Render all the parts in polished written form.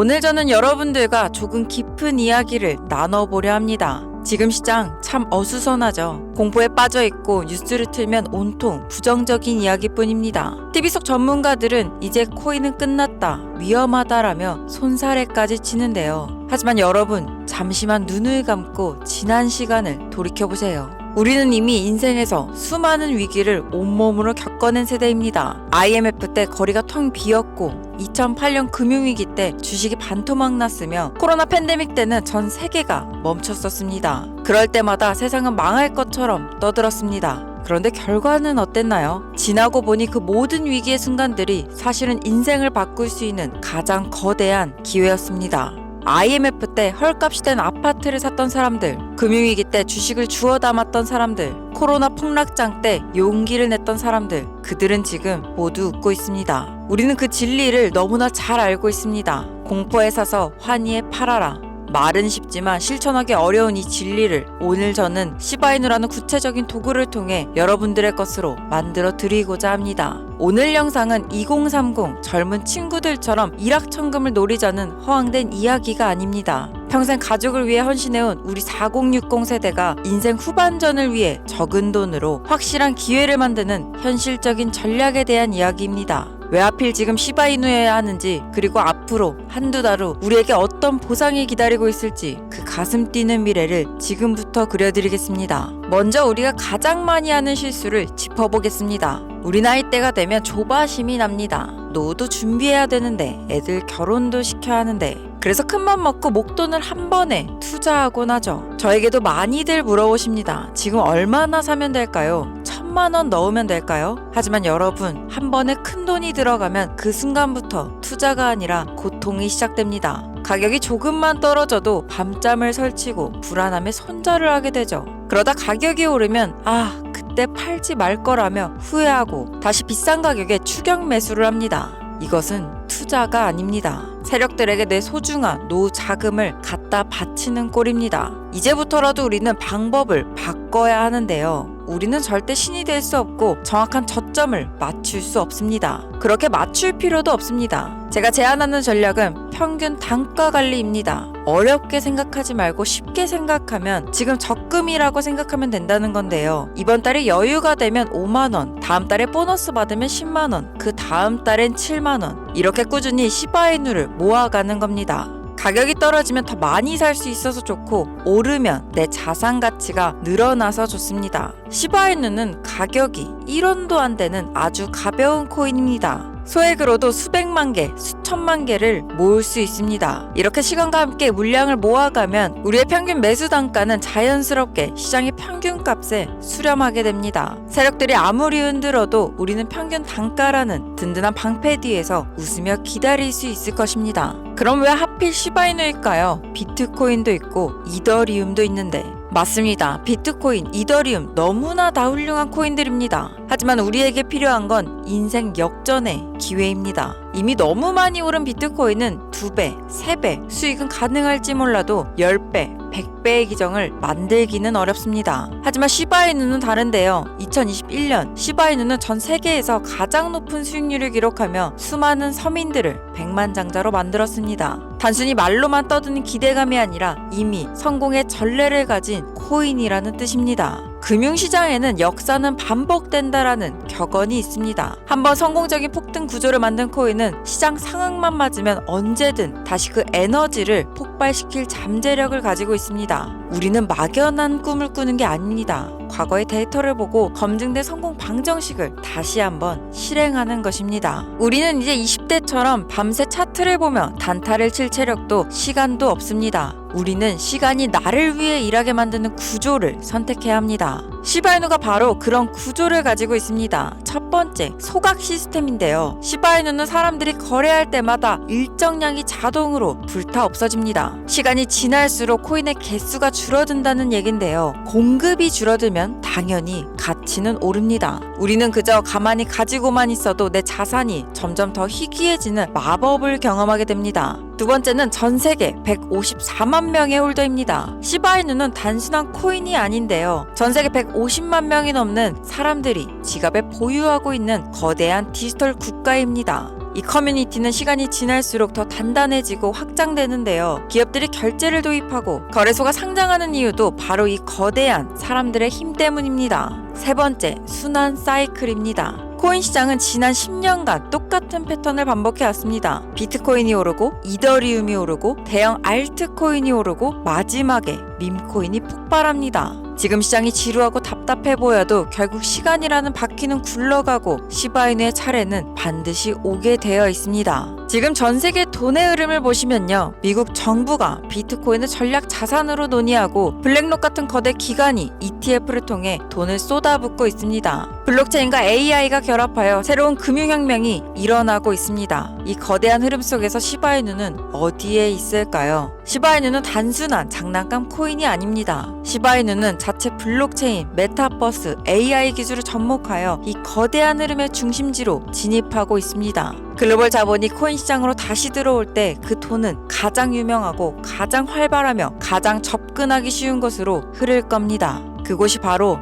오늘 저는 여러분들과 조금 깊은 이야기를 나눠보려 합니다. 지금 시장 참 어수선하죠. 공포에 빠져있고 뉴스를 틀면 온통 부정적인 이야기뿐입니다. TV 속 전문가들은 이제 코인은 끝났다, 위험하다라며 손사래까지 치는데요. 하지만 여러분, 잠시만 눈을 감고 지난 시간을 돌이켜보세요. 우리는 이미 인생에서 수많은 위기를 온몸으로 겪어낸 세대입니다. IMF 때 거리가 텅 비었고 2008년 금융위기 때 주식이 반토막 났으며 코로나 팬데믹 때는 전 세계가 멈췄었습니다. 그럴 때마다 세상은 망할 것처럼 떠들었습니다. 그런데 결과는 어땠나요? 지나고 보니 그 모든 위기의 순간들이 사실은 인생을 바꿀 수 있는 가장 거대한 기회였습니다. IMF 때 헐값이 된 아파트를 샀던 사람들, 금융위기 때 주식을 주워 담았던 사람들, 코로나 폭락장 때 용기를 냈던 사람들, 그들은 지금 모두 웃고 있습니다. 우리는 그 진리를 너무나 잘 알고 있습니다. 공포에 사서 환희에 팔아라. 말은 쉽지만 실천하기 어려운 이 진리를 오늘 저는 시바이누라는 구체적인 도구를 통해 여러분들의 것으로 만들어 드리고자 합니다. 오늘 영상은 2030 젊은 친구들처럼 일확천금을 노리자는 허황된 이야기가 아닙니다. 평생 가족을 위해 헌신해온 우리 4060 세대가 인생 후반전을 위해 적은 돈으로 확실한 기회를 만드는 현실적인 전략에 대한 이야기입니다. 왜 하필 지금 시바이누여야 하는지, 그리고 앞으로 한두 달 후 우리에게 어떤 보상이 기다리고 있을지 그 가슴 뛰는 미래를 지금부터 그려드리겠습니다. 먼저 우리가 가장 많이 하는 실수를 짚어보겠습니다. 우리 나이대가 되면 조바심이 납니다. 노후도 준비해야 되는데, 애들 결혼도 시켜야 하는데, 그래서 큰맘 먹고 목돈을 한 번에 투자하곤 하죠. 저에게도 많이들 물어보십니다. 지금 얼마나 사면 될까요? 1000만원 넣으면 될까요? 하지만 여러분, 한 번에 큰 돈이 들어가면 그 순간부터 투자가 아니라 고통이 시작됩니다. 가격이 조금만 떨어져도 밤잠을 설치고 불안함에 손절을 하게 되죠. 그러다 가격이 오르면 그때 팔지 말 거라며 후회하고 다시 비싼 가격에 추격 매수를 합니다. 이것은 투자가 아닙니다. 세력들에게 내 소중한 노후 자금을 갖다 바치는 꼴입니다. 이제부터라도 우리는 방법을 바꿔야 하는데요. 우리는 절대 신이 될 수 없고 정확한 저점을 맞출 수 없습니다. 그렇게 맞출 필요도 없습니다. 제가 제안하는 전략은 평균 단가 관리입니다. 어렵게 생각하지 말고 쉽게 생각하면 지금 적금이라고 생각하면 된다는 건데요. 이번 달에 여유가 되면 5만원, 다음 달에 보너스 받으면 10만원, 그 다음 달엔 7만원, 이렇게 꾸준히 시바이누를 모아가는 겁니다. 가격이 떨어지면 더 많이 살 수 있어서 좋고, 오르면 내 자산 가치가 늘어나서 좋습니다. 시바이누는 가격이 1원도 안 되는 아주 가벼운 코인입니다. 소액으로도 수백만 개, 수천만 개를 모을 수 있습니다. 이렇게 시간과 함께 물량을 모아가면 우리의 평균 매수 단가는 자연스럽게 시장의 평균값에 수렴하게 됩니다. 세력들이 아무리 흔들어도 우리는 평균 단가라는 든든한 방패 뒤에서 웃으며 기다릴 수 있을 것입니다. 그럼 왜 하필 시바이누일까요? 비트코인도 있고 이더리움도 있는데. 맞습니다. 비트코인, 이더리움 너무나 다 훌륭한 코인들입니다. 하지만 우리에게 필요한 건 인생 역전의 기회입니다. 이미 너무 많이 오른 비트코인은 2배, 3배 수익은 가능할지 몰라도 10배, 100배의 기정을 만들기는 어렵습니다. 하지만 시바이누는 다른데요. 2021년 시바이누는 전 세계에서 가장 높은 수익률을 기록하며 수많은 서민들을 백만장자로 만들었습니다. 단순히 말로만 떠드는 기대감이 아니라 이미 성공의 전례를 가진 코인이라는 뜻입니다. 금융시장에는 역사는 반복된다라는 격언이 있습니다. 한번 성공적인 폭등 구조를 만든 코인은 시장 상황만 맞으면 언제든 다시 그 에너지를 폭발시킬 잠재력을 가지고 있습니다. 우리는 막연한 꿈을 꾸는 게 아닙니다. 과거의 데이터를 보고 검증된 성공 방정식을 다시 한번 실행하는 것입니다. 우리는 이제 20대처럼 밤새 차트를 보며 단타를 칠 체력도 시간도 없습니다. 우리는 시간이 나를 위해 일하게 만드는 구조를 선택해야 합니다. 시바이누가 바로 그런 구조를 가지고 있습니다. 첫 번째, 소각 시스템인데요. 시바이누는 사람들이 거래할 때마다 일정량이 자동으로 불타 없어집니다. 시간이 지날수록 코인의 개수가 줄어든다는 얘긴데요. 공급이 줄어들면 당연히 가치는 오릅니다. 우리는 그저 가만히 가지고만 있어도 내 자산이 점점 더 희귀해지는 마법을 경험하게 됩니다. 두 번째는 전 세계 154만 명의 홀더입니다. 시바이누는 단순한 코인이 아닌데요. 전 세계 150만 명이 넘는 사람들이 지갑에 보유하고 있는 거대한 디지털 국가입니다. 이 커뮤니티는 시간이 지날수록 더 단단해지고 확장되는데요. 기업들이 결제를 도입하고 거래소가 상장하는 이유도 바로 이 거대한 사람들의 힘 때문입니다. 세 번째, 순환 사이클입니다. 코인 시장은 지난 10년간 똑같은 패턴을 반복해왔습니다. 비트코인이 오르고 이더리움이 오르고 대형 알트코인이 오르고 마지막에 밈코인이 폭발합니다. 지금 시장이 지루하고 답답해 보여도 결국 시간이라는 바퀴는 굴러가고 시바이누의 차례는 반드시 오게 되어 있습니다. 지금 전 세계 돈의 흐름을 보시면요. 미국 정부가 비트코인을 전략 자산으로 논의하고 블랙록 같은 거대 기관이 ETF를 통해 돈을 쏟아붓고 있습니다. 블록체인과 AI가 결합하여 새로운 금융혁명이 일어나고 있습니다. 이 거대한 흐름 속에서 시바이누는 어디에 있을까요? 시바이누는 단순한 장난감 코인이 아닙니다. 시바이누는 자체 블록체인, 메타버스, AI 기술을 접목하여 이 거대한 흐름의 중심지로 진입하고 있습니다. 글로벌 자본이 코인 시장으로 다시 들어올 때 그 돈은 가장 유명하고 가장 활발하며 가장 접근하기 쉬운 곳으로 흐를 겁니다. 그곳이 바로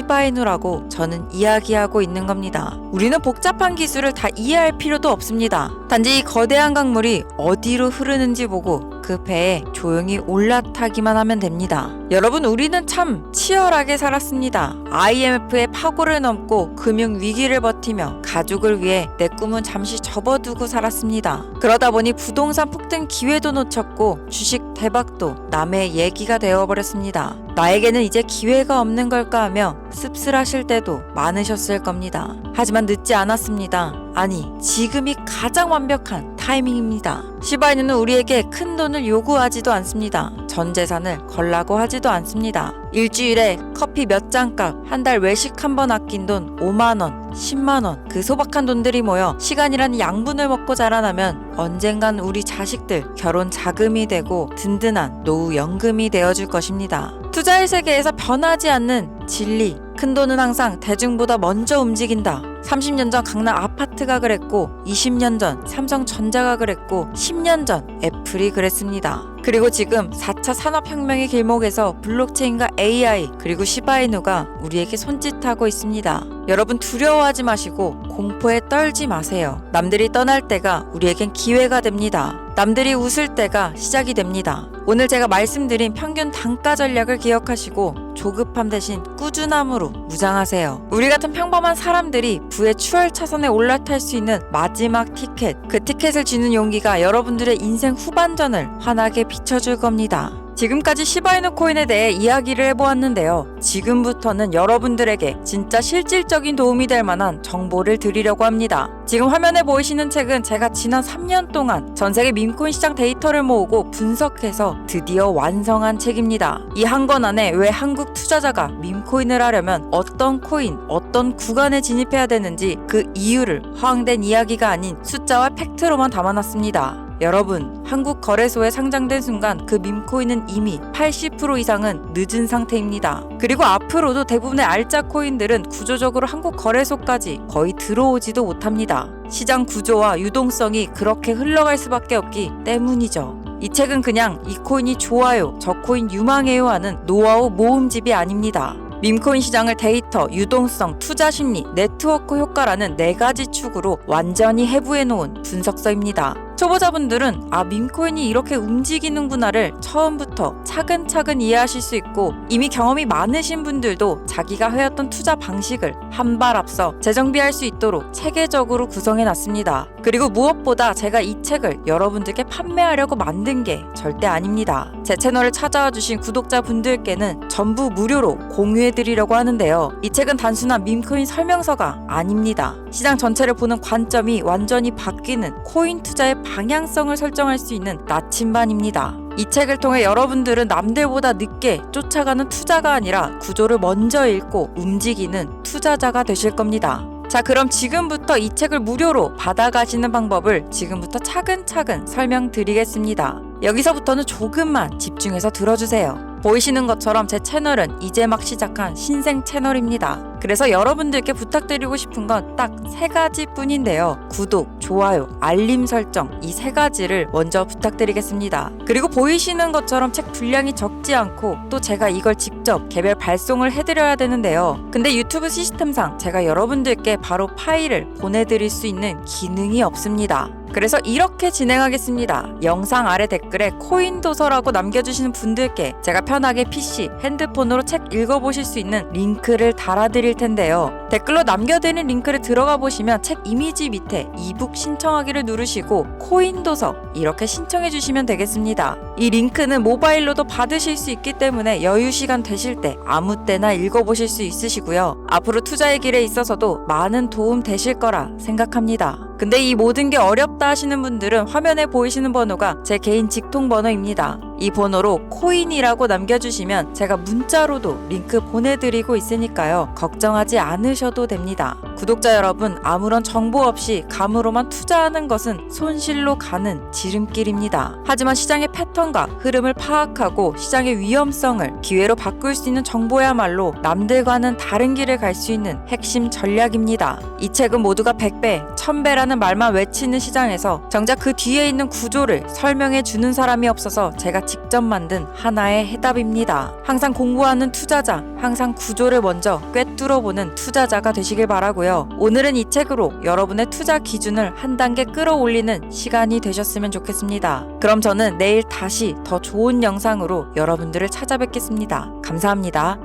시바이누라고 저는 이야기하고 있는 겁니다. 우리는 복잡한 기술을 다 이해할 필요도 없습니다. 단지 이 거대한 강물이 어디로 흐르는지 보고 그 배에 조용히 올라타기만 하면 됩니다. 여러분, 우리는 참 치열하게 살았습니다. IMF의 파고를 넘고 금융 위기를 버티며 가족을 위해 내 꿈은 잠시 접어두고 살았습니다. 그러다 보니 부동산 폭등 기회도 놓쳤고 주식 대박도 남의 얘기가 되어버렸습니다. 나에게는 이제 기회가 없는 걸까 하며 씁쓸하실 때도 많으셨을 겁니다. 하지만 늦지 않았습니다. 아니, 지금이 가장 완벽한 타이밍입니다. 시바이누는 우리에게 큰 돈을 요구하지도 않습니다. 전 재산을 걸라고 하지도 않습니다. 일주일에 커피 몇 잔 값, 한 달 외식 한 번 아낀 돈 5만원, 10만원, 그 소박한 돈들이 모여 시간이라는 양분을 먹고 자라나면 언젠간 우리 자식들 결혼 자금이 되고 든든한 노후 연금이 되어줄 것입니다. 투자의 세계에서 변하지 않는 진리, 큰돈은 항상 대중보다 먼저 움직인다. 30년 전 강남 아파트가 그랬고 20년 전 삼성전자가 그랬고 10년 전 애플이 그랬습니다. 그리고 지금 4차 산업혁명의 길목에서 블록체인과 AI 그리고 시바이누가 우리에게 손짓하고 있습니다. 여러분, 두려워하지 마시고 공포에 떨지 마세요. 남들이 떠날 때가 우리에겐 기회가 됩니다. 남들이 웃을 때가 시작이 됩니다. 오늘 제가 말씀드린 평균 단가 전략을 기억하시고 조급함 대신 꾸준함으로 무장하세요. 우리 같은 평범한 사람들이 부의 추월 차선에 올라탈 수 있는 마지막 티켓, 그 티켓을 쥐는 용기가 여러분들의 인생 후반전을 환하게 비춰줄 겁니다. 지금까지 시바이누 코인에 대해 이야기를 해보았는데요. 지금부터는 여러분들에게 진짜 실질적인 도움이 될 만한 정보를 드리려고 합니다. 지금 화면에 보이시는 책은 제가 지난 3년 동안 전세계 밈코인 시장 데이터를 모으고 분석해서 드디어 완성한 책입니다. 이 한 권 안에 왜 한국 투자자가 밈코인을 하려면 어떤 코인, 어떤 구간에 진입해야 되는지 그 이유를 허황된 이야기가 아닌 숫자와 팩트로만 담아놨습니다. 여러분, 한국 거래소에 상장된 순간 그 밈코인은 이미 80% 이상은 늦은 상태입니다. 그리고 앞으로도 대부분의 알짜 코인들은 구조적으로 한국 거래소까지 거의 들어오지도 못합니다. 시장 구조와 유동성이 그렇게 흘러갈 수밖에 없기 때문이죠. 이 책은 그냥 이 코인이 좋아요, 저 코인 유망해요 하는 노하우 모음집이 아닙니다. 밈코인 시장을 데이터, 유동성, 투자 심리, 네트워크 효과라는 4가지 축으로 완전히 해부해놓은 분석서입니다. 초보자분들은 밈코인이 이렇게 움직이는구나를 처음부터 차근차근 이해하실 수 있고, 이미 경험이 많으신 분들도 자기가 해왔던 투자 방식을 한 발 앞서 재정비할 수 있도록 체계적으로 구성해놨습니다. 그리고 무엇보다 제가 이 책을 여러분들께 판매하려고 만든 게 절대 아닙니다. 제 채널을 찾아와 주신 구독자분들께는 전부 무료로 공유해드리려고 하는데요. 이 책은 단순한 밈코인 설명서가 아닙니다. 시장 전체를 보는 관점이 완전히 바뀌는 코인 투자의 방향성을 설정할 수 있는 나침반입니다. 이 책을 통해 여러분들은 남들보다 늦게 쫓아가는 투자가 아니라 구조를 먼저 읽고 움직이는 투자자가 되실 겁니다. 자, 그럼 지금부터 이 책을 무료로 받아가시는 방법을 지금부터 차근차근 설명드리겠습니다. 여기서부터는 조금만 집중해서 들어주세요. 보이시는 것처럼 제 채널은 이제 막 시작한 신생 채널입니다. 그래서 여러분들께 부탁드리고 싶은 건 딱 3가지뿐인데요. 구독, 좋아요, 알림 설정 이 3가지를 먼저 부탁드리겠습니다. 그리고 보이시는 것처럼 책 분량이 적지 않고 또 제가 이걸 직접 개별 발송을 해드려야 되는데요. 근데 유튜브 시스템상 제가 여러분들께 바로 파일을 보내드릴 수 있는 기능이 없습니다. 그래서 이렇게 진행하겠습니다. 영상 아래 댓글에 코인 도서라고 남겨주시는 분들께 제가 편하게 PC, 핸드폰으로 책 읽어보실 수 있는 링크를 달아드릴 텐데요. 댓글로 남겨드린 링크를 들어가 보시면 책 이미지 밑에 이북 신청하기를 누르시고 코인 도서 이렇게 신청해 주시면 되겠습니다. 이 링크는 모바일로도 받으실 수 있기 때문에 여유 시간 되실 때 아무 때나 읽어보실 수 있으시고요. 앞으로 투자의 길에 있어서도 많은 도움 되실 거라 생각합니다. 근데 이 모든 게 어렵다 하시는 분들은 화면에 보이시는 번호가 제 개인 직통 번호입니다. 이 번호로 코인이라고 남겨주시면 제가 문자로도 링크 보내드리고 있으니까요. 걱정하지 않으셔도 됩니다. 구독자 여러분, 아무런 정보 없이 감으로만 투자하는 것은 손실로 가는 지름길입니다. 하지만 시장의 패턴과 흐름을 파악하고 시장의 위험성을 기회로 바꿀 수 있는 정보야말로 남들과는 다른 길을 갈 수 있는 핵심 전략입니다. 이 책은 모두가 100배, 1000배라는 말만 외치는 시장에서 정작 그 뒤에 있는 구조를 설명해 주는 사람이 없어서 제가 직접 만든 하나의 해답입니다. 항상 공부하는 투자자, 항상 구조를 먼저 꿰뚫어보는 투자자가 되시길 바라고요. 오늘은 이 책으로 여러분의 투자 기준을 한 단계 끌어올리는 시간이 되셨으면 좋겠습니다. 그럼 저는 내일 다시 더 좋은 영상으로 여러분들을 찾아뵙겠습니다. 감사합니다.